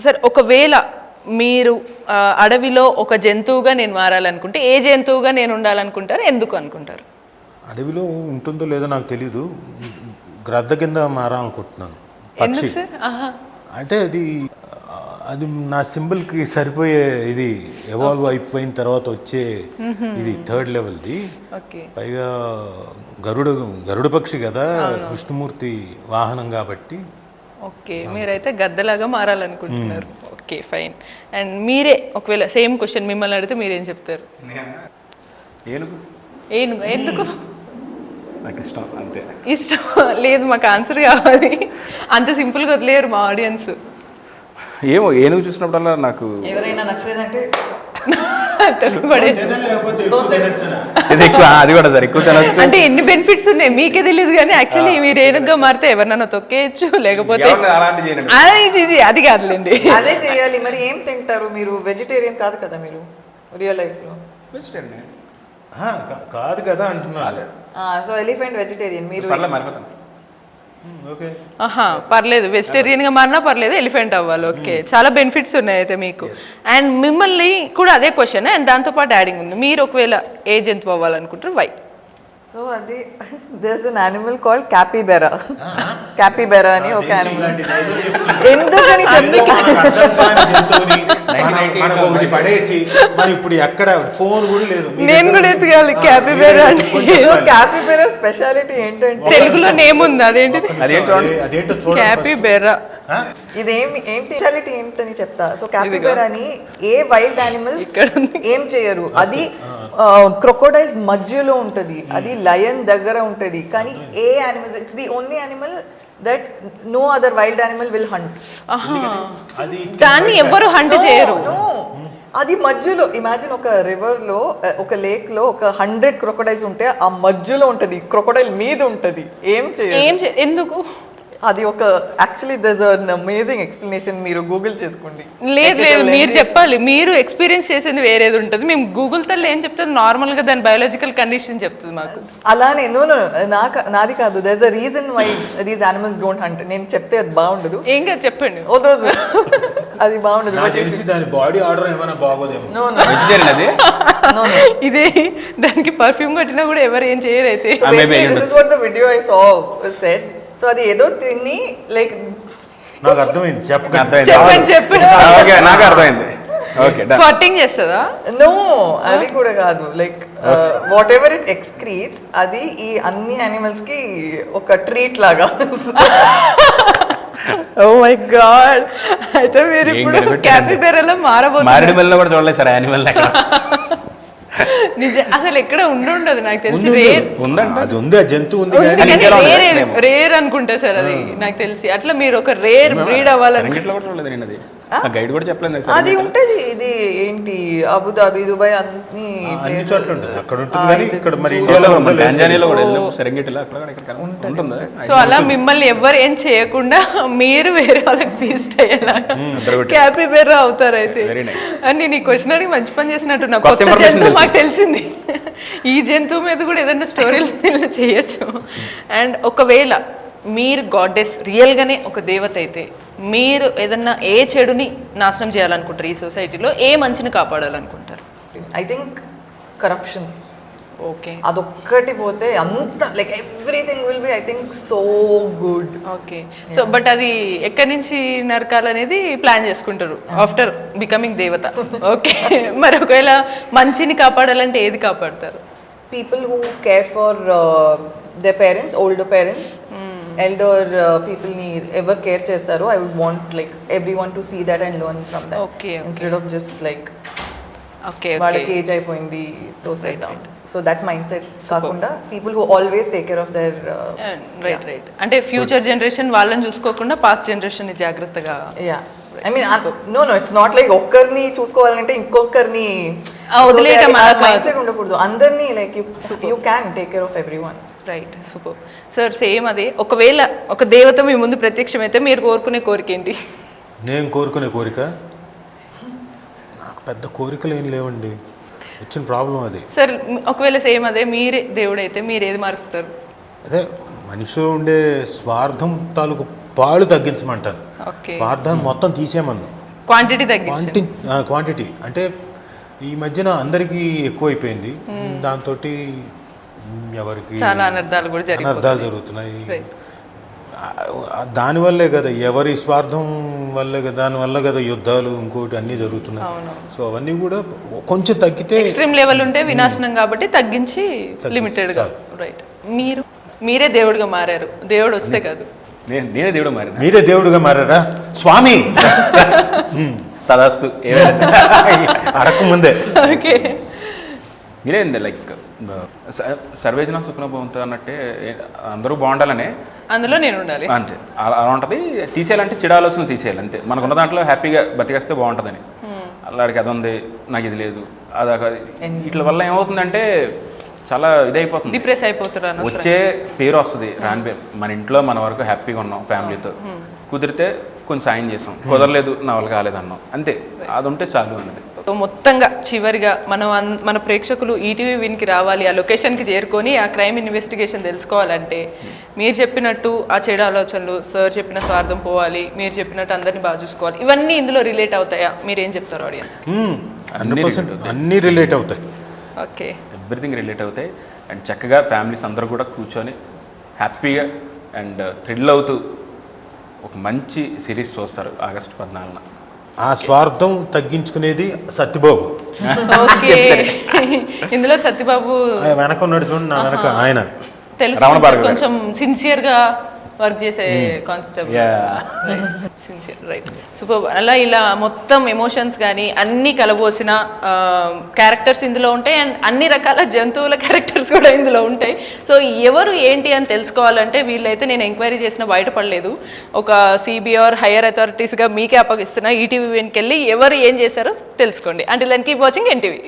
Sir ఒకవేళ మీరు అడవిలో ఒక జంతువుగా నేను మారాలనుకుంటే ఏ జంతువుగా నేను ఉండాలనుకుంటారు, ఎందుకు అనుకుంటారు? అడవిలో ఉంటుందో లేదో నాకు తెలీదు, గ్రద్ద కింద మారాలనుకుంటున్నాను. ఎందుకు సార్? అంటే అది నా సింబల్కి సరిపోయే, ఇది ఎవాల్వ్ అయిపోయిన తర్వాత వచ్చే ఇది థర్డ్ లెవెల్ది. పైగా గరుడ పక్షి కదా, విష్ణుమూర్తి వాహనం కాబట్టి. ఓకే, మీరైతే గద్దలాగా మారాలనుకుంటున్నారు. Okay, fine. అండ్ మీరే ఒకవేళ సేమ్ క్వశ్చన్ మిమ్మల్ని అడిగితే మీరేం చెప్తారు? ఏనుగు. ఏనుగు ఎందుకు? నాకు ఇష్టం, అంతే. ఇష్టం లేదు, మాకు ఆన్సర్ కావాలి. అంత సింపుల్గా వదిలేరు మా ఆడియన్స్. ఏమో, ఏనుగు చూసినప్పుడల్లా నాకు ఎవరైనా నచ్చలేదంటే ఇది ఎక్కువ, అది కూడా సార్ ఎక్కువ తినచ్చు. అంటే ఎన్ని బెనిఫిట్స్ ఉన్నాయి మీకే తెలియదు, కానీ యాక్చువల్లీ మీరు ఏనుగుగా మారితే ఎవరినైనా తొక్కేయచ్చు, లేకపోతే అది కాదులేండి. అదే చేయాలి. మరి ఏం తింటారు మీరు? వెజిటేరియన్ కాదు కదా మీరు రియల్ లైఫ్ లో? కాదు కదా అంటున్నారు. సో ఎలిఫెంట్ వెజిటేరియన్, మీరు పర్లేదు, వెజిటేరియన్ గా మారినా పర్లేదు, ఎలిఫెంట్ అవ్వాలి. ఓకే, చాలా బెనిఫిట్స్ ఉన్నాయి అయితే మీకు. అండ్ మిమ్మల్ని కూడా అదే క్వశ్చన్, అండ్ దాంతో పాటు యాడింగ్ ఉంది. మీరు ఒకవేళ ఏ జంతువు అవ్వాలనుకుంటారు, వై? సో అది there's an animal called capybara. Capybara అని ఒక యానిమల్. ఎందుకని చెప్పి ఒకటి పడేసి మరి ఇప్పుడు ఎక్కడ ఫోన్ కూడా లేదు, నేను కూడా ఎత్తుకోవాలి క్యాపిబెరా అని. క్యాపిబెరా స్పెషాలిటీ ఏంటంటే తెలుగులో నేమ్ ఉంది, అదేంటి? అదేంటో క్యాపిబెరా. ఇదేమి ఏం స్పెషాలిటీ ఏంటని చెప్తా. సో క్యాపిబెరాని ఏ వైల్డ్ యానిమల్స్ ఏం చేయరు. అది క్రొకోడైల్స్ మధ్యలో ఉంటుంది, అది లయన్ దగ్గర ఉంటుంది. కానీ ఏ animals, it's the only animal that no other wild animal will hunt. దాన్ని ఎవ్వరు హంట్ చేయరు. అది మధ్యలో ఇమాజిన్, ఒక రివర్ లో, ఒక లేక్ లో ఒక 100 క్రొకోడైల్స్ ఉంటే ఆ మధ్యలో ఉంటది, క్రొకోడైల్ మీద ఉంటది. ఏం చేయరు. ఎందుకు? అది ఒక యాక్చువల్లీ దర్స్ అన్ అమేజింగ్ ఎక్స్ప్లెనేషన్, మీరు గూగుల్ చేసుకోండి. లేదు మీరు చెప్పాలి, మీరు ఎక్స్పీరియన్స్ చేసేది వేరేది ఉంటుంది. మేము గూగుల్ తల్లి ఏం చెప్తుంది, నార్మల్ గా దాని బయోలాజికల్ కండిషన్ చెప్తుంది మాకు. అలానే నాది కాదు. There's a reason why these animals don't hunt. నేను చెప్తే అది బాగుండదు. ఏం కాదు, చెప్పండి. వద్దు, అది బాగుండదు. దాని బాడీ ఆర్డర్ ఏమైనా బాగోదేమో. ఇదే దానికి పర్ఫ్యూమ్ కట్టినా కూడా ఎవరు ఏం చేయరు అయితే. Video I saw said. So అది ఏదో తిని లైక్, నాకు అర్థమైంది, చెప్పండి. నాకు అర్థమైంది. ఫార్టింగ్ చేస్తుందా? నో, అది కూడా కాదు. లైక్ వాట్ ఎవర్ ఇట్ ఎక్స్క్రీట్స్, అది ఈ అన్ని యానిమల్స్ కి ఒక ట్రీట్ లాగా. ఓ మై గాడ్, అయితే మీరు ఇప్పుడు క్యాపిబెరాలో మారబోతున్నారు. కూడా చూడలేదు సార్ యానిమల్. అసలు ఎక్కడ ఉండదు నాకు తెలిసి. రేర్ అనుకుంటా సార్ అది నాకు తెలిసి. అట్లా మీరు ఒక రేర్ బ్రీడ్ అవ్వాలని గైడ్ కూడా చెప్పలేదు. అది ఉంటది. ఇది ఏంటి, అబుదాబి, దుబాయ్ అన్ని చోట్ల ఉంటుంది. అక్కడ ఉంటుంది, ఇక్కడ మరి సో అలా మిమ్మల్ని ఎవ్వరు ఏం చేయకుండా మీరు వేరే వాళ్ళకి ఫీస్ట్ అయ్యేలా క్యాపిబెరా అవుతారు అయితే. అని నేను ఈ క్వశ్చన్ అడిగి మంచి పని చేసినట్టు. నాకు కొత్త జంతువు మాకు తెలిసింది. ఈ జంతువు మీద కూడా ఏదైనా స్టోరీలు చేయొచ్చు. అండ్ ఒకవేళ మీరు గాడెస్ రియల్గానే ఒక దేవత అయితే, మీరు ఏదన్నా ఏ చెడుని నాశనం చేయాలనుకుంటారు ఈ సొసైటీలో, ఏ మంచిని కాపాడాలనుకుంటారు? I think corruption. ఓకే, అదొక్కటి పోతే అంత like everything will be I think so good. Okay, so but అది ఎక్కడి నుంచి నరకాలనేది ప్లాన్ చేసుకుంటారు ఆఫ్టర్ బికమింగ్ దేవత. ఓకే, మరి ఒకవేళ మంచిని కాపాడాలంటే ఏది కాపాడతారు? People who care for their parents, older parents, elder people ని ఎవరు కేర్ చేస్తారో, I would want like everyone to see that and learn from that. Okay. Instead of just like okay వాళ్ళకి ఏజ్ అయిపోయింది తోసేద్దాం. సో దట్ మైండ్ సెట్ కాకుండా people who always take care of their right. అంటే future generation వాళ్ళని చూసుకోకుండా past generation ని జాగ్రత్తగా. I mean no it's not like ఒక్కరిని చూసుకోవాలంటే ఇంకొకరిని వదిలేయటం మైండ్ సెట్ ఉండకూడదు. అందరినీ like you can take care of everyone. Right, super sir. Same అదే, ఒకవేళ ఒక దేవత మీ ముందు ప్రత్యక్షమైతే మీరు కోరుకునే కోరిక ఏంటి? నేను కోరుకునే కోరిక, నాకు పెద్ద కోరికలు ఏం లేవండి, వచ్చిన ప్రాబ్లం అది. సార్ ఒకవేళ సేమ్ అదే మీరే దేవుడైతే మీరు ఏది మారుస్తారు? అదే మనిషిలో ఉండే స్వార్థం తాలూకు పాలు తగ్గించమంటాను. స్వార్థాన్ని మొత్తం తీసేయమన్ను. క్వాంటిటీ తగ్గించి క్వాంటిటీ అంటే ఈ మధ్యన అందరికీ ఎక్కువైపోయింది. దాంతో ఎవరికి చాలా అనర్థాలు కూడా అనర్థాలు జరుగుతున్నాయి. దానివల్లే కదా, ఎవరి స్వార్థం వల్లే కదా, దానివల్ల కదా యుద్ధాలు ఇంకోటి అన్నీ జరుగుతున్నాయి. సో అవన్నీ కూడా కొంచెం తగ్గితే ఎక్స్ట్రీమ్ లెవెల్ ఉంటే వినాశనం కాబట్టి తగ్గించి లిమిటెడ్గా. రైట్. మీరే దేవుడిగా మారారు, దేవుడు వస్తే కాదు. నేనే దేవుడు మారి మీరే దేవుడుగా మారారా స్వామి? తదాస్తు అడగకముందే ఓకే. మీరేంది లైక్ సర్వేజన సుఖనభవంతో అన్నట్టే అందరూ బాగుండాలనే అందులో నేను ఉండాలి అంతే. అలా ఉంటుంది. తీసేయాలంటే చెడు ఆలోచన తీసేయాలి అంతే. మనకున్న దాంట్లో హ్యాపీగా బతికేస్తే బాగుంటుందని. అలాడికి అది ఉంది, నాకు ఇది లేదు, అదొక వీటి వల్ల ఏమవుతుందంటే చాలా ఇదైపోతుంది, డిప్రెస్ అయిపోతున్నాను. వచ్చే పేరు వస్తుంది రాని పేరు. మన ఇంట్లో మన వరకు హ్యాపీగా ఉన్నాం, ఫ్యామిలీతో కుదిరితే కొంచెం సాయం చేసాం, కుదరలేదు నా వల్ల కాలేదన్నాం అంతే. అది ఉంటే చాలు అన్నది. మొత్తంగా చివరిగా మన ప్రేక్షకులు ఈటీవీ విన్కి రావాలి, ఆ లొకేషన్కి చేరుకొని ఆ క్రైమ్ ఇన్వెస్టిగేషన్ తెలుసుకోవాలంటే మీరు చెప్పినట్టు ఆ చెడు ఆలోచనలు, సార్ చెప్పిన స్వార్థం పోవాలి, మీరు చెప్పినట్టు అందరినీ బాగా చూసుకోవాలి, ఇవన్నీ ఇందులో రిలేట్ అవుతాయా? మీరేం చెప్తారు ఆడియన్స్కి? 100% అన్నీ రిలేట్ అవుతాయి. ఓకే, ఎవ్రీథింగ్ రిలేట్ అవుతాయి. అండ్ చక్కగా ఫ్యామిలీస్ అందరూ కూడా కూర్చొని హ్యాపీగా అండ్ థ్రిల్ అవుతూ ఒక మంచి సిరీస్ చూస్తారు ఆగస్టు 14న. ఆ స్వార్థం తగ్గించుకునేది సత్యబాబు. ఓకే. ఇందులో సత్యబాబు వెనక ఉన్నాడు చూడండి, నా వెనక ఆయన తెలుసు, కొంచెం సిన్సియర్గా వర్క్ చేసే కానిస్టేబుల్. Sincere, right, super. అలా ఇలా మొత్తం ఎమోషన్స్ కానీ అన్నీ కలబోసిన క్యారెక్టర్స్ ఇందులో ఉంటాయి. అండ్ అన్ని రకాల జంతువుల క్యారెక్టర్స్ కూడా ఇందులో ఉంటాయి. సో ఎవరు ఏంటి అని తెలుసుకోవాలంటే వీళ్ళైతే నేను ఎంక్వైరీ చేసిన బయటపడలేదు. ఒక సిబిఆర్ హైయర్ అథారిటీస్గా మీకే అప్పగిస్తున్నా. ఈటీవీ వెనకెళ్ళి ఎవరు ఏం చేశారో తెలుసుకోండి. Until then keep watching NTV.